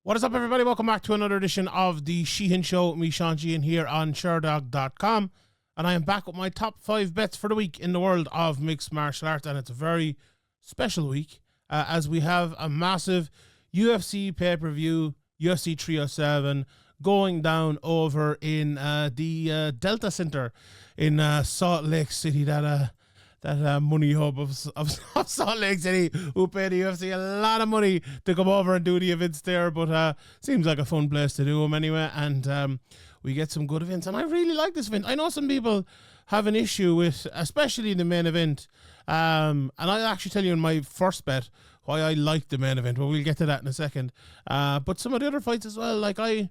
What is up, everybody? Welcome back to another edition of the Sheehan Show. Me, Sean Sheehan, here on Sherdog.com. And I am back with my top 5 bets for the week in the world of mixed martial arts. And it's a very special week as we have a massive UFC pay-per-view, UFC 307, going down over in the Delta Center in Salt Lake City. That money hub of Salt Lake City, who pay the UFC a lot of money to come over and do the events there. But seems like a fun place to do them anyway. And we get some good events. And I really like this event. I know some people have an issue with, especially the main event. And I'll actually tell you in my first bet why I like the main event. But we'll get to that in a second. But some of the other fights as well. Like I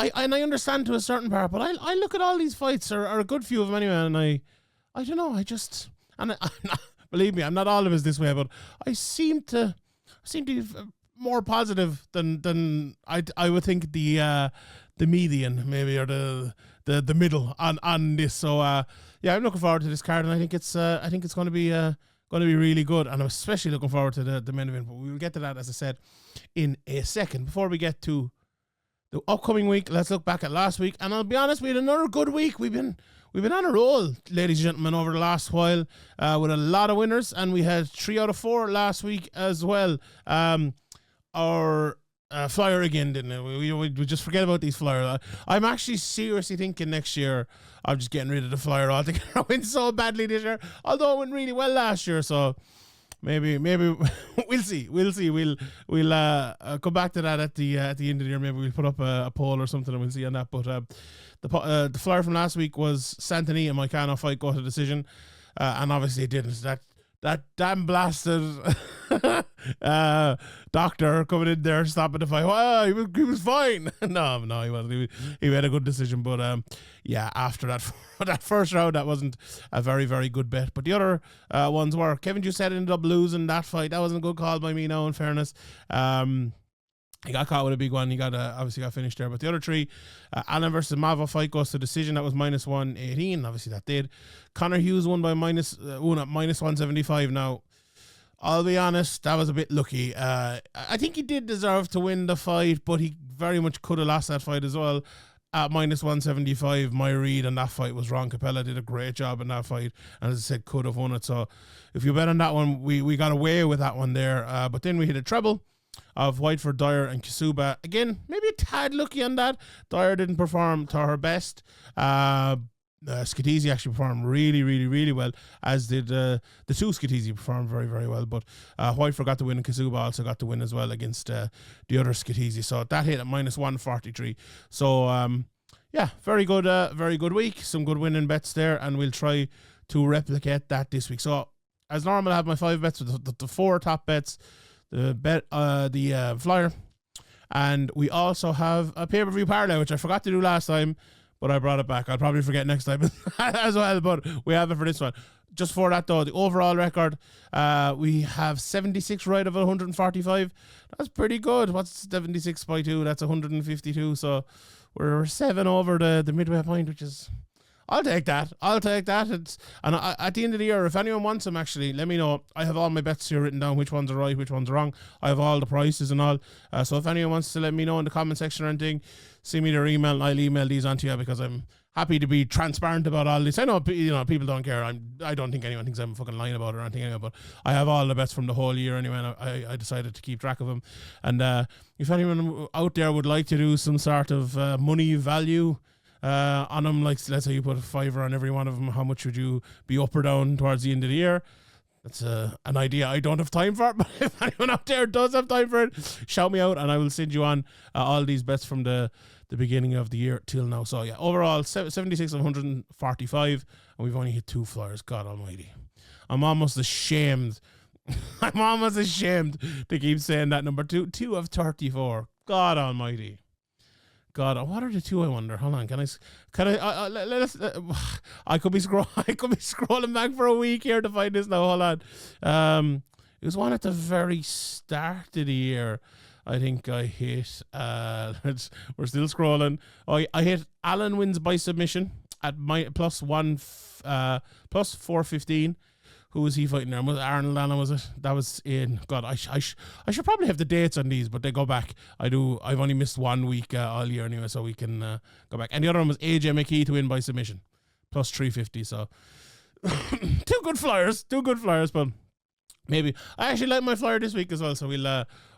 understand to a certain part. But I look at all these fights, or a good few of them anyway. And I don't know. I'm not, believe me, I'm not all of us this way, but I seem to be more positive than I would think the median maybe, or the middle on this. So yeah, I'm looking forward to this card, and I think it's going to be really good, and I'm especially looking forward to the main event. But we will get to that, as I said, in a second. Before we get to the upcoming week, let's look back at last week, and I'll be honest, we had another good week. We've been on a roll, ladies and gentlemen, over the last while with a lot of winners, and we had 3 out of 4 last week as well. Our Flier again, didn't we just forget about these Flier. I'm actually seriously thinking next year I'm just getting rid of the Flier altogether. I went so badly this year, although it went really well last year, so maybe we'll see. We'll come back to that at the end of the year. Maybe we'll put up a poll or something, and we'll see on that. But the Flyer from last week was Santini and Moicano fight go to decision, and obviously it didn't. That damn blasted doctor coming in there stopping the fight. Wow, he was fine. no, he wasn't. He had a good decision, but yeah, after that first round, that wasn't a very, very good bet. But the other ones were. Kevin Doucette ended up losing that fight. That wasn't a good call by me now, in fairness. He got caught with a big one. He obviously got finished there. But the other 3, Allen versus Mava fight goes to decision. That was minus 118. Obviously that did. Connor Hughes won by minus 175. Now, I'll be honest, that was a bit lucky. I think he did deserve to win the fight, but he very much could have lost that fight as well. At minus 175, my read on that fight was wrong. Capella did a great job in that fight, and as I said, could have won it. So if you bet on that one, we got away with that one there. But then we hit a treble of Whiteford, Dyer, and Kasuba. Again, maybe a tad lucky on that. Dyer didn't perform to her best. Skitisi actually performed really, really, really well, as did the 2 Skitisi performed very, very well. But Whiteford got the win, and Kasuba also got the win as well against the other Skitisi. So that hit at minus 143. So yeah, very good week. Some good winning bets there, and we'll try to replicate that this week. So as normal, I have my 5 bets with the 4 top bets. The Flyer, and we also have a pay-per-view parlay, which I forgot to do last time, but I brought it back. I'll probably forget next time as well, but we have it for this one. Just for that though, the overall record, we have 76 right of 145. That's pretty good. What's 76 by 2? That's 152. So we're 7 over the midway point, which is... I'll take that. At the end of the year, if anyone wants them, actually, let me know. I have all my bets here written down, which ones are right, which ones are wrong. I have all the prices and all. So if anyone wants to let me know in the comment section or anything, send me their email, and I'll email these on to you, because I'm happy to be transparent about all this. I know, people don't care. I don't think anyone thinks I'm fucking lying about it or anything anyway, but I have all the bets from the whole year anyway, and I decided to keep track of them. And if anyone out there would like to do some sort of money value on them, like let's say you put a $5 on every one of them, how much would you be up or down towards the end of the year? That's an idea I don't have time for, but if anyone out there does have time for it, shout me out, and I will send you on all these bets from the beginning of the year till now. So yeah, overall 76 of 145, and we've only hit 2 Flyers. God almighty, I'm almost ashamed to keep saying that number. 2 of 34. God almighty. God, what are the 2? I wonder. Hold on, I could be scrolling back for a week here to find this now. Hold on. It was one at the very start of the year. I think I hit. We're still scrolling. I hit Allen wins by submission at my plus 415. Who was he fighting there? Was it Arnold Allen, was it? That was in... God, I should probably have the dates on these, but they go back. I've only missed 1 week all year anyway, so we can go back. And the other one was AJ McKee to win by submission. Plus 350, so... two good flyers, but... Maybe I actually like my flyer this week as well, so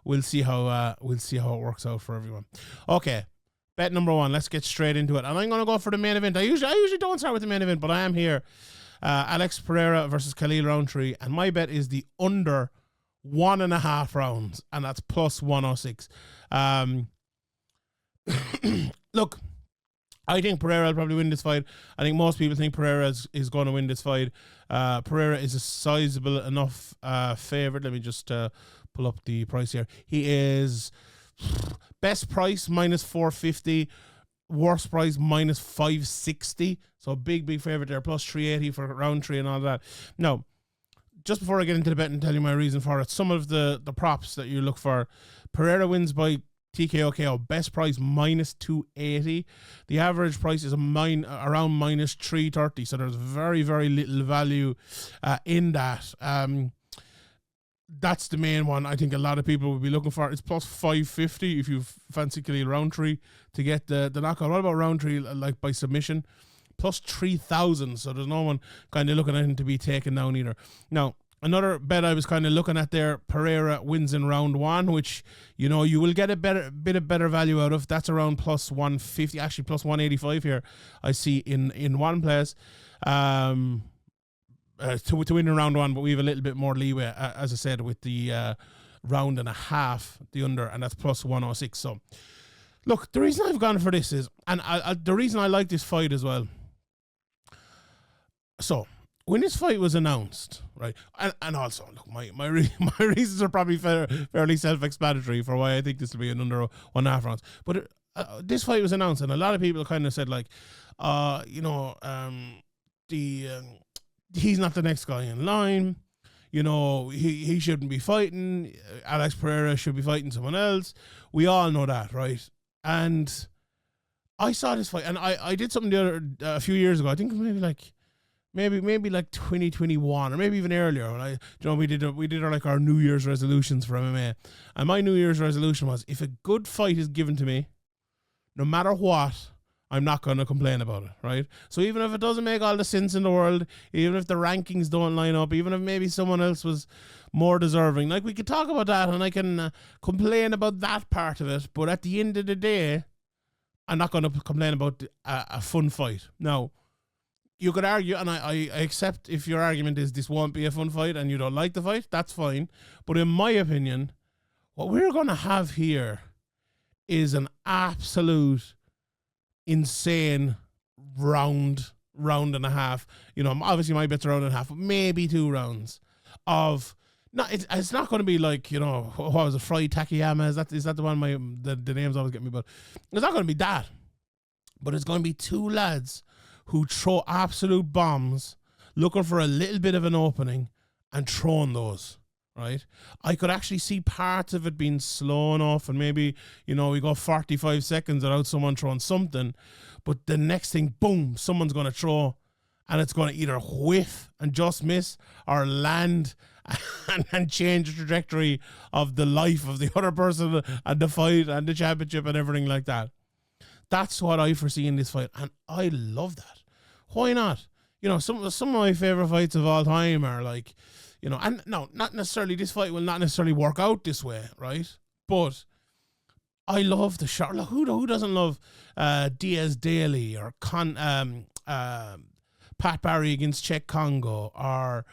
we'll see how it works out for everyone. Okay, bet number 1. Let's get straight into it, and I'm gonna go for the main event. I usually don't start with the main event, but I am here. Alex Pereira versus Khalil Rountree, and my bet is the under 1.5 rounds, and that's plus 106. Look, I think Pereira will probably win this fight. I think most people think Pereira is going to win this fight. Pereira is a sizable enough favorite. Let me just pull up the price here. He is best price minus 450, worst price minus 560. So big favorite there, plus 380 for Rountree and all that. Now, just before I get into the bet and tell you my reason for it, some of the props that you look for. Pereira wins by TKO KO, best price minus 280. The average price is around minus 330. So there's very little value in that. That's the main one. I think a lot of people will be looking for. It's plus 550 if you fancy Khalil Rountree to get the knockout. What about Rountree like by submission? Plus 3,000. So there's no one kind of looking at him to be taken down either. Now, another bet I was kind of looking at there, Pereira wins in round 1, which, you know, you will get a bit of better value out of. That's around plus 150, actually plus 185 here, I see in one place. To win in round 1, but we have a little bit more leeway, as I said, with the round and a half, the under, and that's plus 106. So, look, the reason I've gone for this is, and the reason I like this fight as well. So, when this fight was announced, right, and also, look, my reasons are probably fairly self-explanatory for why I think this will be an under 1.5 rounds. But this fight was announced, and a lot of people kind of said, like, he's not the next guy in line. You know, he shouldn't be fighting. Alex Pereira should be fighting someone else. We all know that, right? And I saw this fight, and I did something a few years ago. I think maybe like 2021 or maybe even earlier. When we did our New Year's resolutions for MMA, and my New Year's resolution was, if a good fight is given to me, no matter what, I'm not going to complain about it, right? So even if it doesn't make all the sense in the world, even if the rankings don't line up, even if maybe someone else was more deserving, like, we could talk about that, and I can complain about that part of it, but at the end of the day, I'm not going to complain about a fun fight. Now, you could argue, and I accept if your argument is this won't be a fun fight and you don't like the fight, that's fine. But in my opinion, what we're going to have here is an absolute insane round and a half. You know, obviously my bet's a round and a half, but maybe 2 rounds of... No, it's not going to be like, you know, what was it, fried takayama? Is that the one the names always get me? But it's not going to be that. But it's going to be 2 lads who throw absolute bombs, looking for a little bit of an opening and throwing those, right? I could actually see parts of it being slow enough, and maybe, you know, we go 45 seconds without someone throwing something, but the next thing, boom, someone's going to throw, and it's going to either whiff and just miss or land and change the trajectory of the life of the other person and the fight and the championship and everything like that. That's what I foresee in this fight, and I love that. Why not? You know, some of my favorite fights of all time are like, you know, and no, not necessarily, this fight will not necessarily work out this way, right? But I love the shot. Like, who doesn't love Diaz Daly or Pat Barry against Czech Congo, or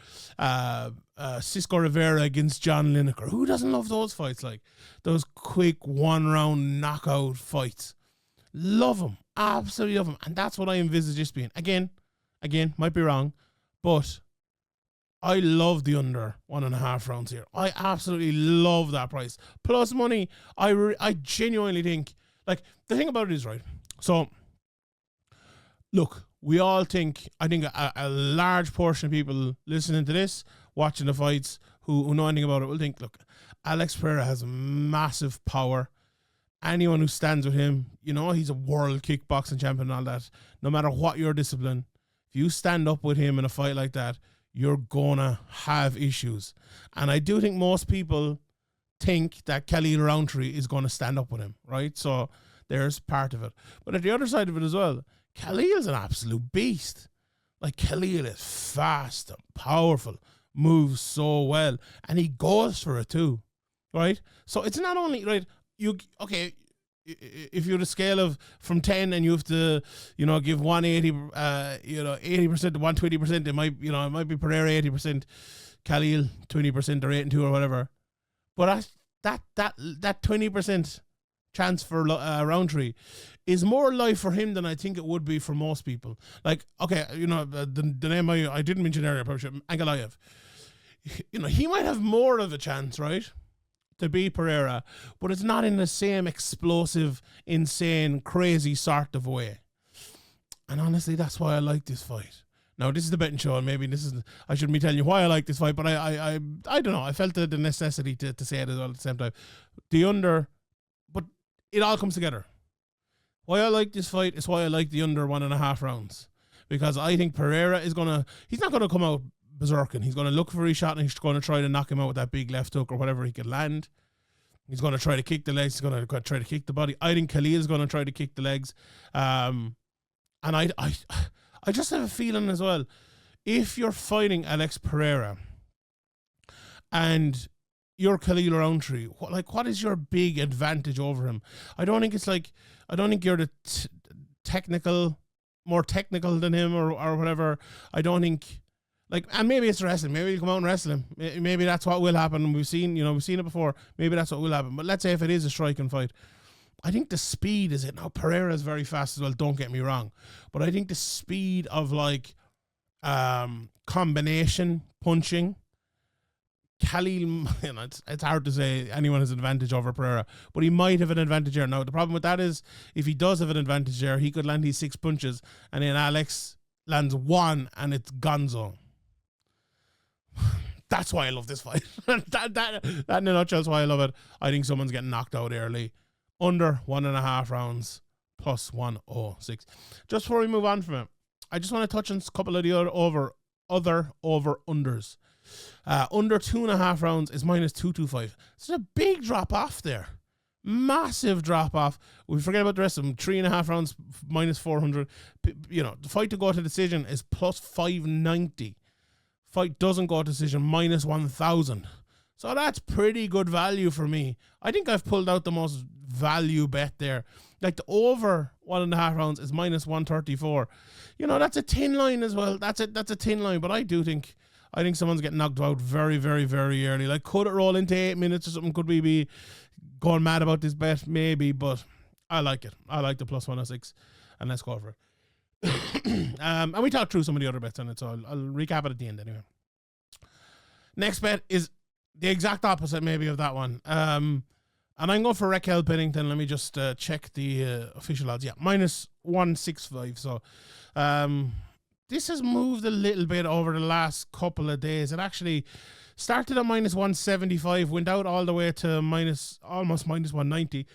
Cisco Rivera against John Lineker? Who doesn't love those fights? Like, those quick 1-round knockout fights. Love them. Absolutely love them. And that's what I envisage this being. Again, might be wrong, but I love the under 1.5 rounds here. I absolutely love that price. Plus money, I genuinely think, like, the thing about it is, right, so, look, we all think, I think a large portion of people listening to this, watching the fights, who know anything about it, will think, look, Alex Pereira has massive power. Anyone who stands with him, you know, he's a world kickboxing champion and all that. No matter what your discipline, if you stand up with him in a fight like that, you're gonna have issues. And I do think most people think that Khalil Rountree is going to stand up with him, right? So there's part of it. But at the other side of it as well, Khalil's an absolute beast. Like, Khalil is fast and powerful, moves so well, and he goes for it too, right? So it's not only, right, if you're the scale of from 10 and you have to, give 180, 80% to 120%, it might be Pereira 80%, Khalil 20% or 8 and 2 or whatever. But that 20% chance for Rountree is more life for him than I think it would be for most people. Like, okay, the name I didn't mention earlier, Ankalaev. He might have more of a chance, right, to beat Pereira, but it's not in the same explosive, insane, crazy sort of way. And honestly, that's why I like this fight. Now, this is the betting show, and maybe I shouldn't be telling you why I like this fight, but I don't know. I felt the necessity to say it as well at the same time. The under, but it all comes together. Why I like this fight is why I like the under 1.5 rounds. Because I think Pereira he's not going to come out berserking. He's going to look for his shot, and he's going to try to knock him out with that big left hook or whatever he can land. He's going to try to kick the legs. He's going to try to kick the body. I think Khalil is going to try to kick the legs. And I just have a feeling as well, if you're fighting Alex Pereira and you're Khalil Rountree, what is your big advantage over him? I don't think you're the more technical than him or whatever. I don't think, and maybe it's wrestling. Maybe you come out and wrestle him. Maybe that's what will happen. We've seen it before. Maybe that's what will happen. But let's say if it is a striking fight, I think the speed is it. Now, Pereira is very fast as well, don't get me wrong. But I think the speed of, combination punching, Khalil, it's hard to say anyone has an advantage over Pereira, but he might have an advantage there. Now, the problem with that is, if he does have an advantage there, he could land these 6 punches, and then Alex lands 1, and it's gonzo. That's why I love this fight. that in a nutshell is why I love it. I think someone's getting knocked out early. Under 1.5 rounds, plus 106. Just before we move on from it, I just want to touch on a couple of the other over-unders. Under 2.5 rounds is minus 225. It's a big drop off there. Massive drop off. We forget about the rest of them. 3.5 rounds, minus 400. The fight to go to decision is plus 590. Fight doesn't go to decision, minus 1,000. So that's pretty good value for me. I think I've pulled out the most value bet there. Like, the over 1.5 rounds is minus 134. That's a thin line as well. That's a thin line. But I think someone's getting knocked out very, very, very early. Like, could it roll into 8 minutes or something? Could we be going mad about this bet? Maybe, but I like it. I like the plus 106, and let's go for it. And we talked through some of the other bets on it, so I'll recap it at the end anyway. Next bet is the exact opposite, maybe, of that one. And I'm going for Raquel Pennington. Let me just check the official odds. Yeah, minus 165. So this has moved a little bit over the last couple of days. It actually started at minus 175, went out all the way to almost minus 190.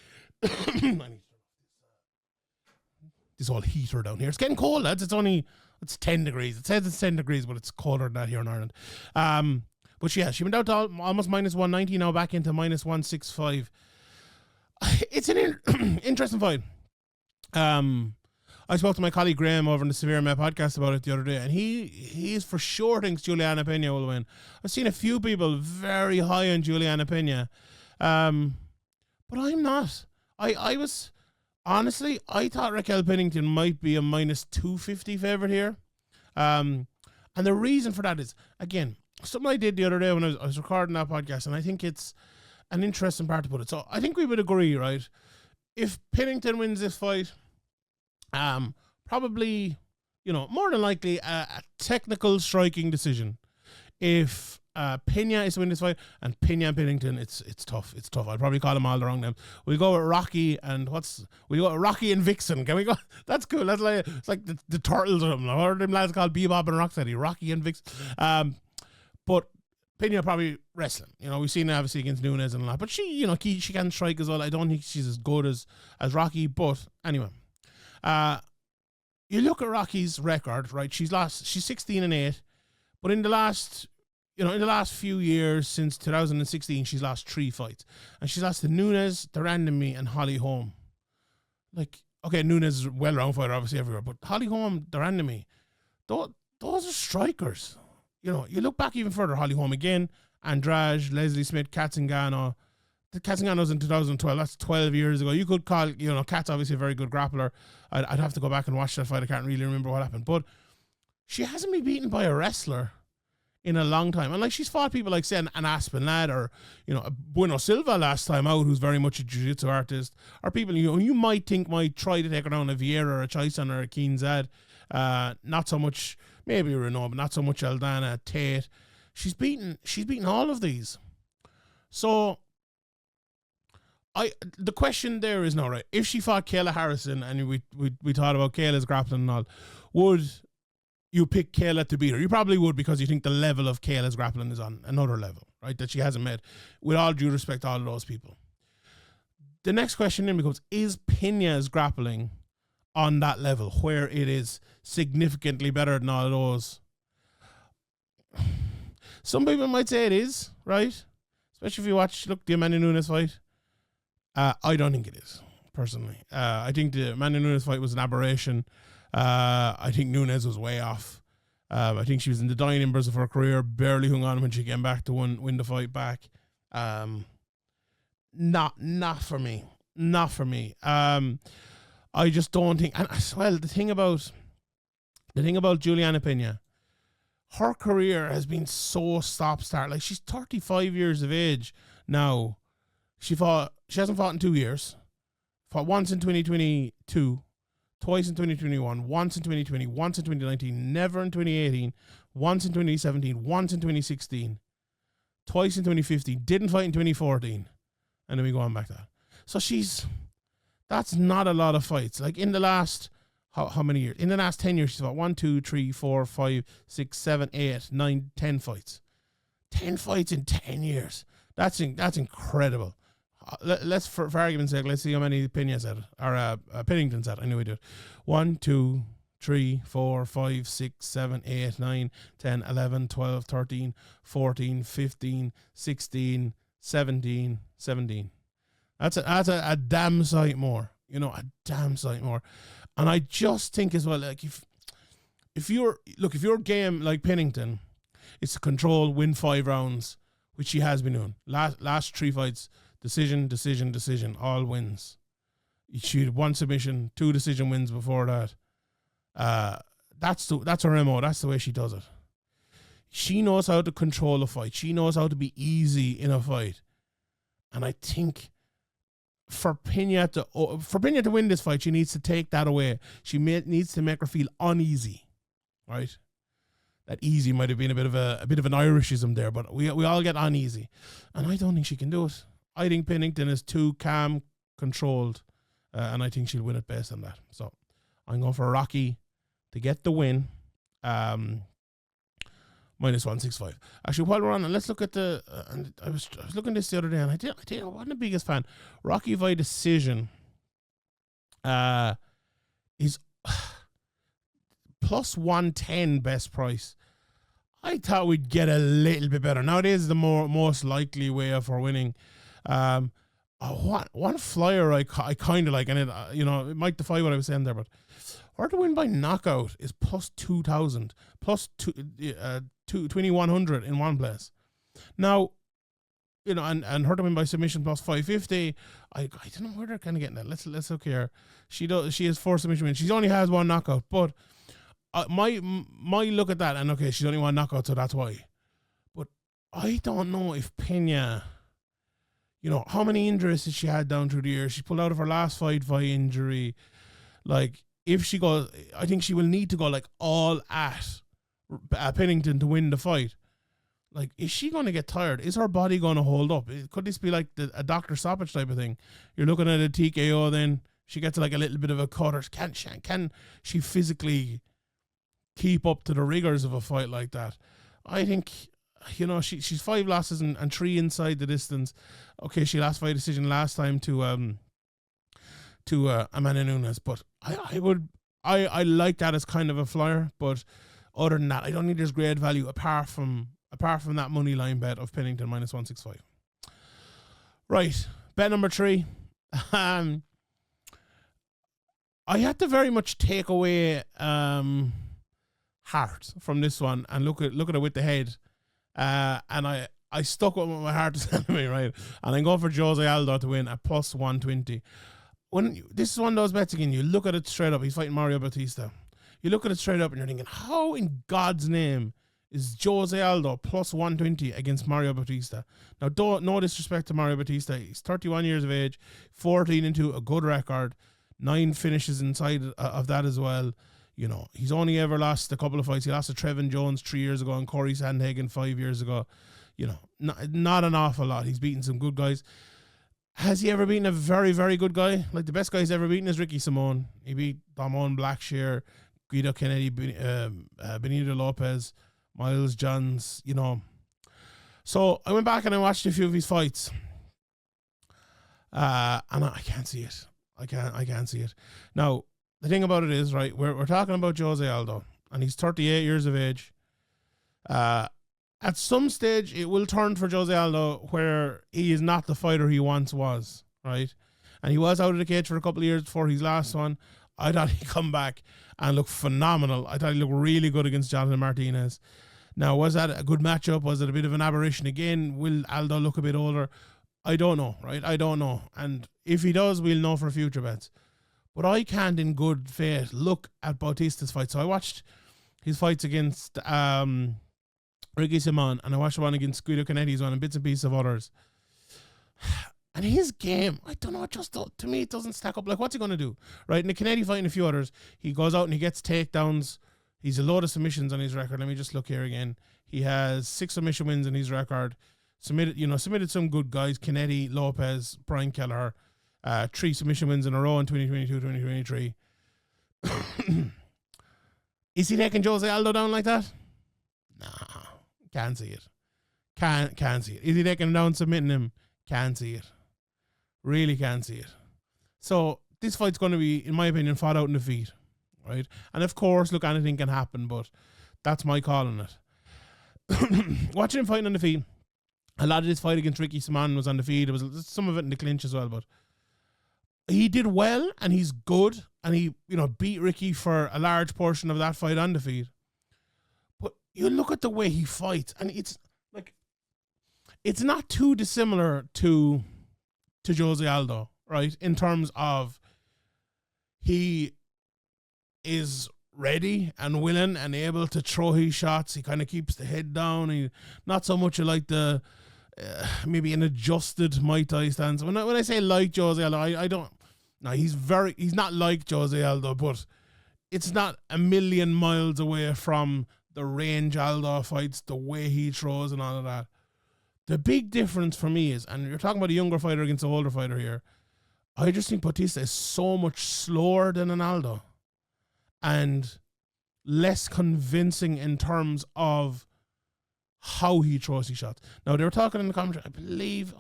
This old heater down here. It's getting cold, lads. It's 10 degrees. It says it's 10 degrees, but it's colder than that here in Ireland. But yeah, she went out to almost minus 190, now back into minus 165. It's an interesting fight. I spoke to my colleague Graham over in the Severe Met podcast about it the other day, and he for sure thinks Juliana Pena will win. I've seen a few people very high on Juliana Pena, but I'm not. Honestly, I thought Raquel Pennington might be a minus 250 favorite here. And the reason for that is, again, something I did the other day when I was recording that podcast, and I think it's an interesting part to put it. So I think we would agree, right? If Pennington wins this fight, probably, more than likely a technical striking decision. If Pena is to win this fight, and Pena and Pennington, it's tough. It's tough. I'll probably call them all the wrong names. We'll go with Rocky and Rocky and Vixen. Can we go? That's cool. That's it's like the Turtles or something. Or them lads called Bebop and Rocksteady. Rocky and Vixen. But Pena probably wrestling. We've seen her obviously against Nunes and all that. But she can strike as well. I don't think she's as good as Rocky. But anyway, you look at Rocky's record, right? She's 16-8. But in the last few years since 2016, she's lost 3 fights, and she's lost to Nunes, de Randamie, and Holly Holm. Like, okay, Nunes is a well-rounded fighter, obviously everywhere, but Holly Holm, de Randamie, those are strikers. You know, you look back even further, Holly Holm again, Andrade, Leslie Smith, Katzengano. The Katzengano's in 2012. That's 12 years ago. You could call, Kat's obviously a very good grappler. I'd have to go back and watch that fight. I can't really remember what happened. But she hasn't been beaten by a wrestler in a long time. And, like, she's fought people like, say, an Aspen lad or, Bueno Silva last time out, who's very much a jiu-jitsu artist, or people you might think might try to take her down, a Vieira or a Chison or a Keen Zad. Not so much, maybe Renault, but not so much Aldana, Tate. She's beaten all of these. So the question there is now, right? If she fought Kayla Harrison and we thought about Kayla's grappling and all, would you pick Kayla to beat her? You probably would, because you think the level of Kayla's grappling is on another level, right? That she hasn't met. With all due respect to all of those people. The next question then becomes, is Pena's grappling on that level where it is significantly better than all of those? Some people might say it is, right? Especially if you look, the Amanda Nunes fight. I don't think it is, personally. I think the Amanda Nunes fight was an aberration. I think Nunes was way off. I think she was in the dying embers of her career, barely hung on when she came back to win the fight back. Not for me. Not for me. I just don't think. And as well, the thing about Juliana Pena, her career has been so stop-start. Like, she's 35 years of age now. She hasn't fought in 2 years. Fought once in 2022, twice in 2021, once in 2020, once in 2019, never in 2018, once in 2017, once in 2016, twice in 2015, didn't fight in 2014, and then we go on back to that. So that's not a lot of fights. Like, in the last, how many years? In the last 10 years, she's fought 1, 2, 3, 4, 5, 6, 7, 8, 9, 10 fights. 10 fights in 10 years. That's incredible. Let's, for argument's sake, let's see how many Pena's at, or Pennington's at. I knew we did. 1, 2, 3, 4, 5, 6, 7, 8, 9, 10, 11, 12, 13, 14, 15, 16, 17. That's a damn sight more. A damn sight more. And I just think as well, like, if your game like Pennington, it's to control, win 5 rounds, which she has been doing. Last 3 fights, decision, all wins. She had 1 submission, 2 decision wins before that. That's her MO. That's the way she does it. She knows how to control a fight. She knows how to be easy in a fight. And I think for Pena to win this fight, she needs to take that away. She needs to make her feel uneasy, right? That easy might have been a bit of an Irishism there, but we all get uneasy, and I don't think she can do it. I think Pennington is too calm, controlled, and I think she'll win it based on that. So I'm going for Rocky to get the win. -165. Actually, while we're on, let's look at the. I was looking at this the other day, and I wasn't the biggest fan. Rocky via decision is +110 best price. I thought we'd get a little bit better. Now it is the most likely way of her winning. One flyer I kind of like, and it might defy what I was saying there, but her to win by knockout is +2,000, +2,100 in one place. Now, and her to win by submission +550. I don't know where they're kind of getting that. Let's look here. She has 4 submission wins. She only has 1 knockout, but my look at that, and okay, she's only 1 knockout, so that's why. But I don't know if Pena, how many injuries has she had down through the years? She pulled out of her last fight via injury. Like, if she goes, I think she will need to go like all at Pennington to win the fight. Like, is she going to get tired? Is her body going to hold up? Could this be like a Dr. Stoppage type of thing? You're looking at a TKO, then she gets like a little bit of a cut. Or can she physically keep up to the rigors of a fight like that? I think, she's 5 losses and 3 inside the distance. Okay, she lost by decision last time to Amanda Nunes, but I like that as kind of a flyer, but other than that, I don't think there's great value apart from that money line bet of Pennington minus 165. Right, bet number 3. I had to very much take away heart from this one and look at it with the head, and I stuck with what my heart is telling me, right? And I'm going for Jose Aldo to win at plus 120. This is one of those bets again. You look at it straight up. He's fighting Mario Bautista. You look at it straight up and you're thinking, how in God's name is Jose Aldo plus 120 against Mario Bautista? Now, no disrespect to Mario Bautista. He's 31 years of age, 14-2, a good record, 9 finishes inside of that as well. You know, he's only ever lost a couple of fights. He lost to Trevin Jones 3 years ago and Corey Sandhagen 5 years ago. You know, not an awful lot. He's beaten some good guys. Has he ever beaten a very, very good guy? Like, the best guy he's ever beaten is Ricky Simon. He beat Damon Blackshear, Guido Kennedy, Benito Lopez, Miles Johns, you know. So I went back and I watched a few of his fights. And I can't see it. I can't see it. Now, the thing about it is, right, we're talking about Jose Aldo, and he's 38 years of age. At some stage, it will turn for Jose Aldo where he is not the fighter he once was, right? And he was out of the cage for a couple of years before his last one. I thought he'd come back and look phenomenal. I thought he looked really good against Jonathan Martinez. Now, was that a good matchup? Was it a bit of an aberration again? Will Aldo look a bit older? I don't know, right? I don't know. And if he does, we'll know for future bets. But I can't, in good faith, look at Bautista's fight. So I watched his fights against Ricky Simon, and I watched one against Guido Canetti's one, and bits and pieces of others. And his game, I don't know, to me, it doesn't stack up. Like, what's he going to do? Right, in the Canetti fight and a few others, he goes out and he gets takedowns. He's a load of submissions on his record. Let me just look here again. He has 6 submission wins in his record. Submitted some good guys, Canetti, Lopez, Brian Kelleher. 3 submission wins in a row in 2022, 2023. Is he taking Jose Aldo down like that? Nah, can't see it. Can't see it. Is he taking him down, submitting him? Can't see it. Really can't see it. So this fight's going to be, in my opinion, fought out in the feet, right? And of course, look, anything can happen, but that's my call on it. Watching him fighting on the feet, a lot of this fight against Ricky Simon was on the feet. It was some of it in the clinch as well, but he did well, and he's good, and he, beat Ricky for a large portion of that fight on the feet. But you look at the way he fights, and it's not too dissimilar to Jose Aldo, right? In terms of he is ready and willing and able to throw his shots. He kind of keeps the head down. He not so much like the maybe an adjusted Muay Thai stance. When I say like Jose Aldo, I don't. No, he's not like Jose Aldo, but it's not a million miles away from the range Aldo fights, the way he throws and all of that. The big difference for me is, and you're talking about a younger fighter against an older fighter here, I just think Bautista is so much slower than an Aldo and less convincing in terms of how he throws his shots. Now, they were talking in the commentary, I believe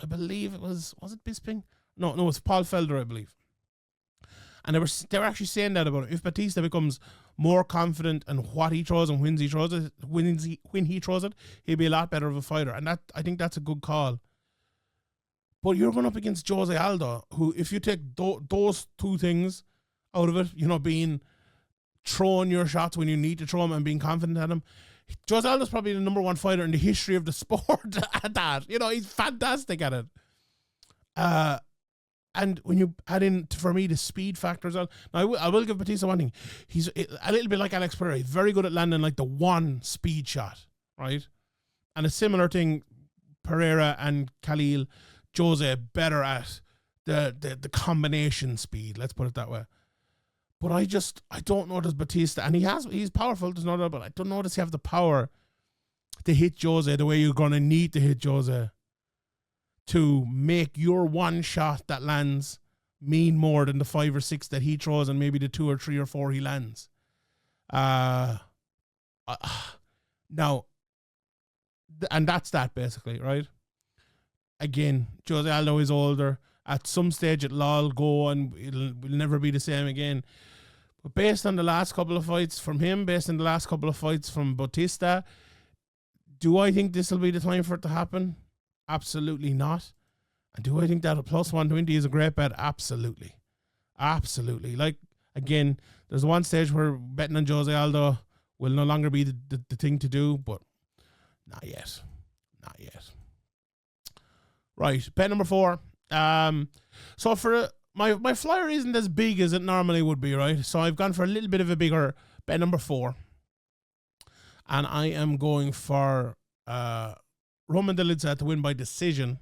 it was it Bisping? No, it was Paul Felder, I believe. And they were actually saying that about it. If Bautista becomes more confident in what he throws and when he throws it, he'll be a lot better of a fighter. And that, I think that's a good call. But you're going up against Jose Aldo, who, if you take those two things out of it, being throwing your shots when you need to throw them and being confident at them, Jose Aldo's probably the number 1 fighter in the history of the sport at that. He's fantastic at it. And when you add in, for me, the speed factors on, now I will give Bautista one thing. He's a little bit like Alex Pereira. He's very good at landing like the one speed shot, right? And a similar thing, Pereira and Khalil, Jose better at the combination speed. Let's put it that way. But I don't know, does Bautista, and he's powerful, there's no doubt, but I don't know, does he have the power to hit Jose the way you're going to need to hit Jose to make your one shot that lands mean more than the 5 or 6 that he throws and maybe the 2 or 3 or 4 he lands. Now, and that's that basically, right? Again, Jose Aldo is older. At some stage it'll all go and it'll never be the same again. But based on the last couple of fights from him, based on the last couple of fights from Bautista, do I think this will be the time for it to happen? Absolutely not. And do I think that a plus 120 is a great bet? Absolutely. Absolutely. Like, again, there's one stage where betting on Jose Aldo will no longer be the thing to do, but not yet. Not yet. Right, bet number 4. So for my flyer isn't as big as it normally would be, right? So I've gone for a little bit of a bigger bet number 4. And I am going for Roman Dolidze to win by decision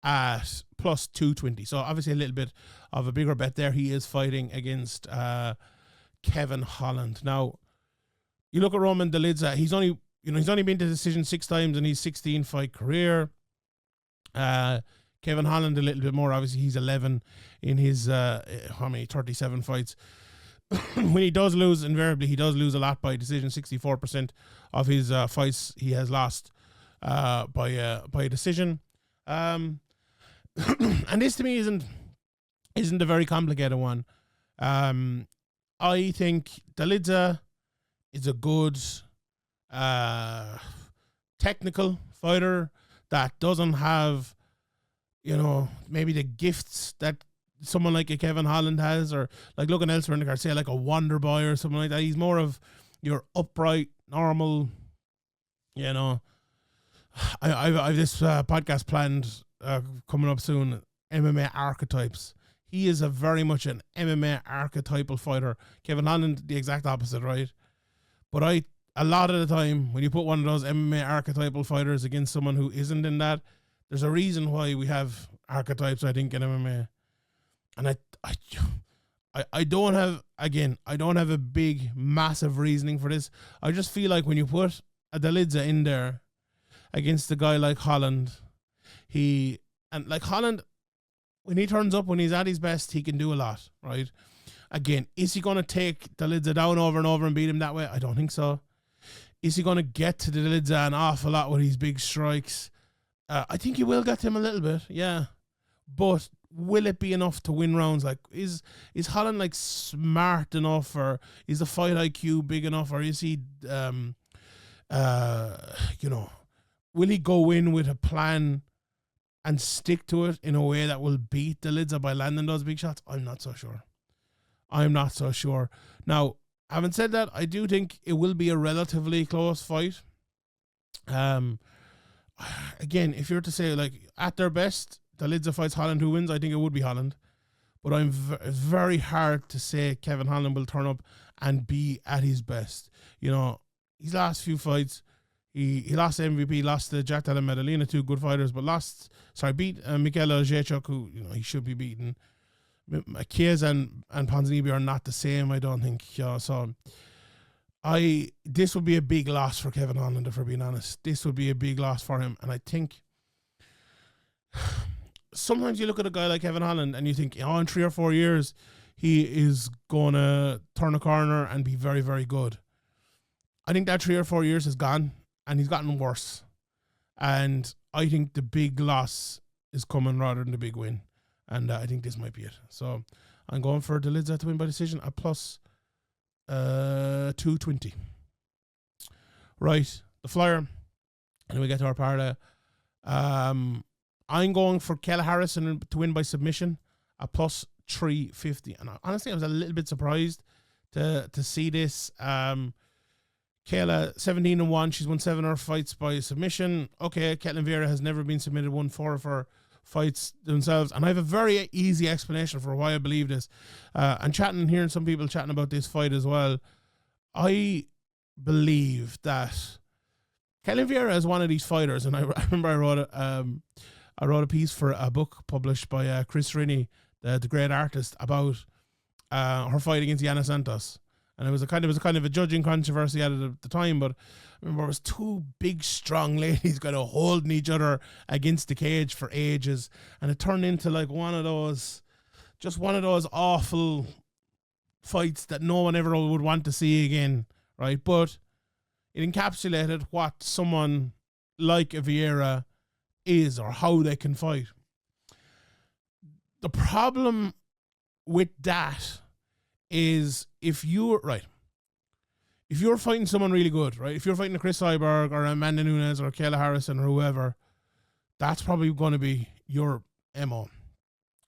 at plus 220. So obviously a little bit of a bigger bet there. He is fighting against Kevin Holland. Now, you look at Roman Dolidze, he's only been to decision 6 times in his 16-fight career. Kevin Holland a little bit more. Obviously, he's 11 in his 37 fights. When he does lose, invariably he does lose a lot by decision. 64% of his fights he has lost by a decision. And this to me isn't a very complicated one. I think Dolidze is a good technical fighter that doesn't have, maybe the gifts that someone like a Kevin Holland has, or like looking elsewhere in the card, say like a Wonder Boy or something like that. He's more of your upright, normal, I've this podcast planned coming up soon, MMA archetypes. He is a very much an MMA archetypal fighter. Kevin Holland, the exact opposite, right? But a lot of the time, when you put one of those MMA archetypal fighters against someone who isn't in that, there's a reason why we have archetypes, I think, in MMA. And I don't have a big, massive reasoning for this. I just feel like when you put a Dolidze in there against a guy like Holland, Holland, when he turns up, when he's at his best, he can do a lot, right? Again, is he going to take Dolidze down over and over and beat him that way? I don't think so. Is he going to get to Dolidze an awful lot with his big strikes? I think he will get to him a little bit, yeah. But will it be enough to win rounds? Like, is Holland like smart enough, or is the fight IQ big enough, or is he, will he go in with a plan and stick to it in a way that will beat Dolidze by landing those big shots? I'm not so sure. Now, having said that, I do think it will be a relatively close fight. Again, if you were to say, like, at their best, Dolidze fights Holland, who wins, I think it would be Holland. But it's very hard to say Kevin Holland will turn up and be at his best. His last few fights, he lost to MVP, lost to Jack Della Maddalena, 2 good fighters, but beat Michaela Jacek, who, he should be beaten. Chiesa and Ponzinibbio are not the same, I don't think. So this would be a big loss for Kevin Holland, if we're being honest. This would be a big loss for him. And I think sometimes you look at a guy like Kevin Holland and you think, in 3 or 4 years, he is going to turn a corner and be very, very good. I think that 3 or 4 years has gone, and he's gotten worse. And I think the big loss is coming rather than the big win. And I think this might be it. So I'm going for Dolidze to win by decision at plus 220. Right, the flyer. And then we get to our parlay. I'm going for Kayla Harrison to win by submission at plus 350. And honestly, I was a little bit surprised to see this. Kayla 17-1. She's won 7 of her fights by submission. Okay, Ketlen Vieira has never been submitted, won 4 of her fights themselves, and I have a very easy explanation for why I believe this. And hearing some people chatting about this fight as well, I believe that Ketlen Vieira is one of these fighters, and I remember I wrote a piece for a book published by Chris Rini, the great artist, about her fight against Yana Santos. And it was a kind of a judging controversy at the time, but I remember it was 2 big, strong ladies kind of holding each other against the cage for ages, and it turned into like one of those awful fights that no one ever would want to see again, right? But it encapsulated what someone like a Vieira is, or how they can fight. The problem with that is if you're fighting someone really good, right? If you're fighting a Chris Cyborg or Amanda Nunes or Kayla Harrison or whoever, that's probably going to be your MO.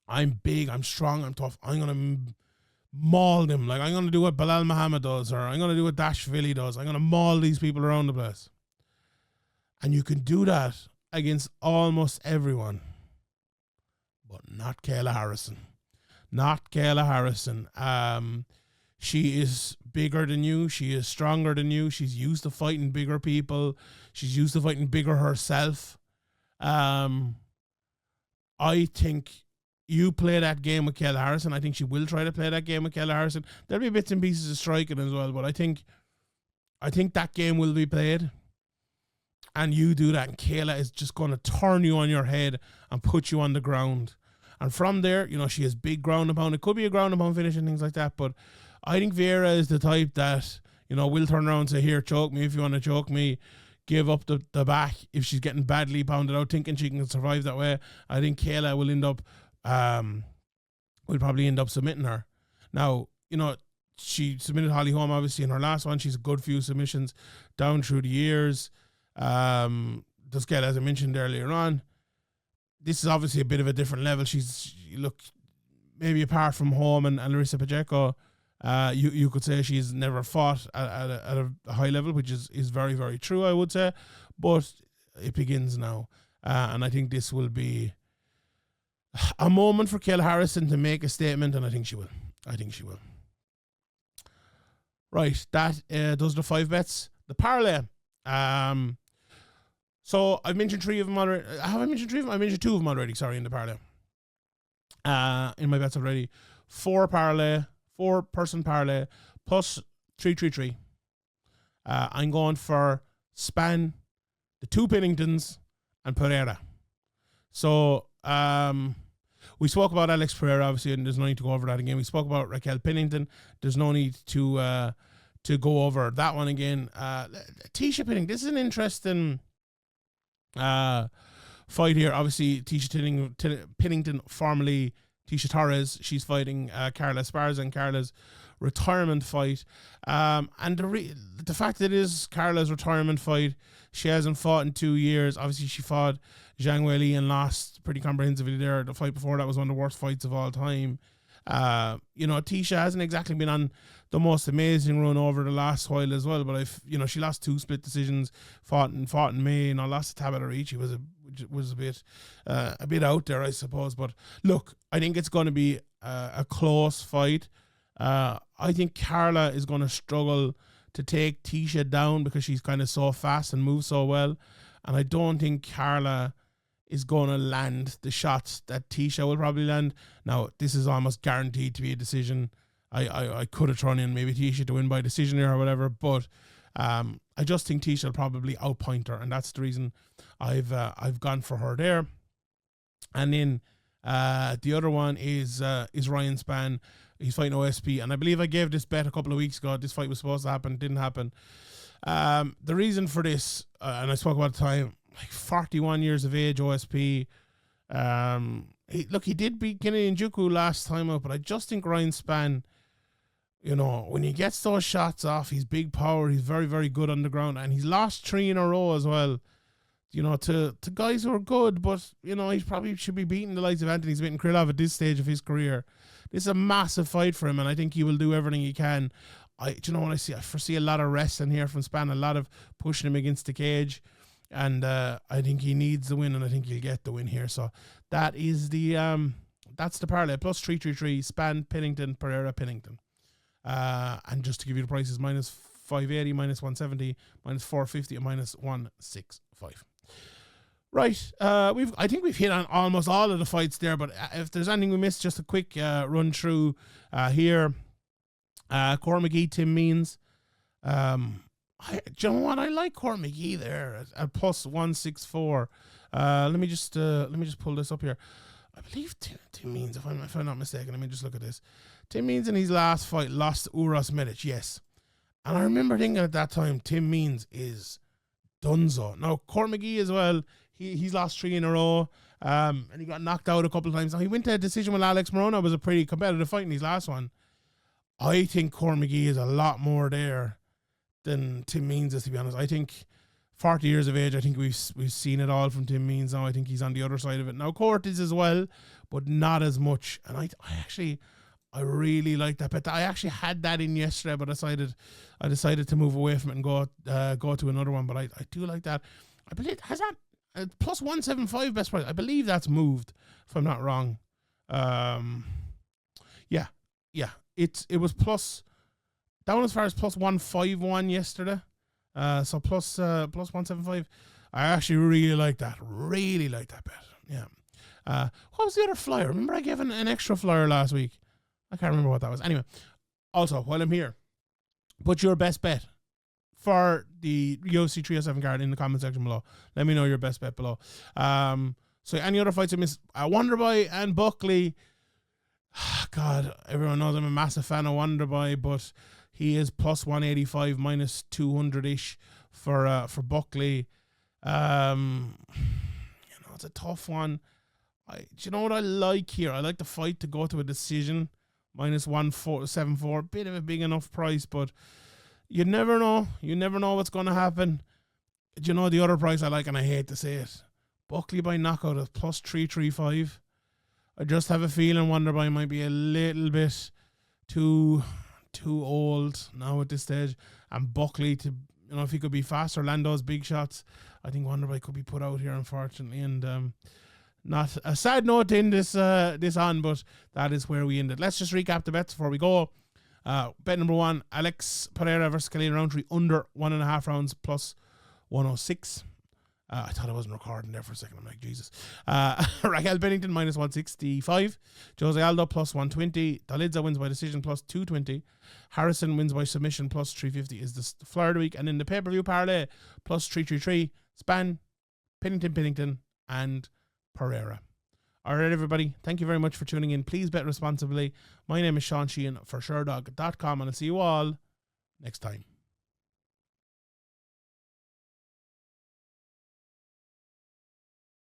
I'm big, I'm strong, I'm tough. I'm going to maul them. Like, I'm going to do what Bilal Muhammad does, or I'm going to do what Dashvili does. I'm going to maul these people around the place. And you can do that against almost everyone. But not Kayla Harrison. Not Kayla Harrison. She is bigger than you. She is stronger than you. She's used to fighting bigger people. She's used to fighting bigger herself. I think you play that game with Kayla Harrison. I think she will try to play that game with Kayla Harrison. There'll be bits and pieces of striking as well, but I think that game will be played. And you do that, and Kayla is just going to turn you on your head and put you on the ground. And from there, she has big ground and pound. It could be a ground and pound finish and things like that, but I think Vieira is the type that, will turn around and say, here, choke me if you want to choke me. Give up the back if she's getting badly pounded out, thinking she can survive that way. I think Kayla will probably end up submitting her. Now, she submitted Holly Holm, obviously, in her last one. She's a good few submissions down through the years. Just get, as I mentioned earlier on, this is obviously a bit of a different level. Maybe apart from Holm and Larissa Pacheco, you could say she's never fought at a high level, which is very, very true, I would say. But it begins now. And I think this will be a moment for Kayla Harrison to make a statement, and I think she will. Right, that does the 5 bets. The parlay. So I've mentioned 3 of them already. Have I mentioned 3 of them? I mentioned 2 of them already, sorry, in the parlay. In my bets already. 4-person parlay, plus 333. I'm going for Spann, the 2 Penningtons, and Pereira. So we spoke about Alex Pereira, obviously, and there's no need to go over that again. We spoke about Raquel Pennington. There's no need to go over that one again. Tecia Pennington, this is an interesting fight here. Obviously, Tecia Pennington, formerly Tecia Torres, she's fighting Carla Esparza in Carla's retirement fight. And the fact that it is Carla's retirement fight, she hasn't fought in 2 years. Obviously, she fought Zhang Weili and lost pretty comprehensively there. The fight before that was one of the worst fights of all time. Tecia hasn't exactly been on the most amazing run over the last while as well, but she lost 2 split decisions, fought in May, lost to Tabata Ricci, which was a bit out there, I suppose. But look, I think it's going to be a close fight. I think Carla is going to struggle to take Tecia down because she's kind of so fast and moves so well, and I don't think Carla is going to land the shots that Tecia will probably land. Now, this is almost guaranteed to be a decision. I could have thrown in maybe Tecia to win by decision here or whatever, but I just think Tecia will probably outpoint her, and that's the reason I've gone for her there. And then the other one is Ryan Spann. He's fighting OSP, and I believe I gave this bet a couple of weeks ago. This fight was supposed to happen, didn't happen. The reason for this, and I spoke about the time, 41 years of age, OSP. He did beat Gennady Njoku last time out, but I just think Ryan Spann, when he gets those shots off, he's big power, he's very, very good on the ground, and he's lost 3 in a row as well, to guys who are good, but, he probably should be beating the likes of Anthony Smith and Krylov at this stage of his career. This is a massive fight for him, and I think he will do everything he can. I foresee a lot of wrestling here from Spann, a lot of pushing him against the cage. And I think he needs the win, and I think he'll get the win here. So that is that's the parlay. Plus 333, Spann, Pennington, Pereira, Pennington. And just to give you the prices, minus 580, minus 170, minus 450, and minus 165. Right. I think we've hit on almost all of the fights there, but if there's anything we missed, just a quick run through here. Cor McGee, Tim Means. Do you know what? I like Cor McGee there at plus 164. Let me just pull this up here. I believe Tim Means, if I'm not mistaken. Let me just look at this. Tim Means in his last fight lost to Uros Medic, yes. And I remember thinking at that time, Tim Means is donezo. Now, Cor McGee as well, he's lost 3 in a row, and he got knocked out a couple of times. Now, he went to a decision with Alex Morona. It was a pretty competitive fight in his last one. I think Cormac McGee is a lot more there than Tim Means is, to be honest. I think 40 years of age, I think we've seen it all from Tim Means now. I think he's on the other side of it. Now, Court is as well, but not as much. And I really like that bet. I actually had that in yesterday, but I decided to move away from it and go to another one. But I do like that. I believe, has that plus 175 best price? I believe that's moved, if I'm not wrong. Yeah. It was plus, down as far as plus 151 yesterday. So plus 175. I actually really like that. Really like that bet. Yeah. What was the other flyer? Remember I gave an extra flyer last week? I can't remember what that was. Anyway, also, while I'm here, put your best bet for the UFC 307 card in the comment section below. Let me know your best bet below. So any other fights I missed? Wonderboy and Buckley. God, everyone knows I'm a massive fan of Wonderboy, but he is plus 185, minus 200-ish for Buckley. It's a tough one. Do you know what I like here? I like the fight to go to a decision. Minus 174. Bit of a big enough price, but you never know. You never know what's going to happen. Do you know the other price I like, and I hate to say it? Buckley by knockout at plus 335. I just have a feeling Wonderboy might be a little bit too old now at this stage. And Buckley, if he could be faster, land those big shots, I think Wonderboy could be put out here, unfortunately. And not a sad note to end this on, but that is where we ended. Let's just recap the bets before we go. Bet number 1, Alex Pereira versus Khalil Rountree under 1.5 rounds plus 106. I thought I wasn't recording there for a second. I'm like, Jesus. Raquel Pennington minus 165. Jose Aldo plus 120. Dolidze wins by decision plus 220. Harrison wins by submission plus 350 is the flyer of the week. And in the pay-per-view parlay plus 333. Spann, Pennington, and Pereira. All right, everybody. Thank you very much for tuning in. Please bet responsibly. My name is Sheehan for Sherdog.com, and I'll see you all next time.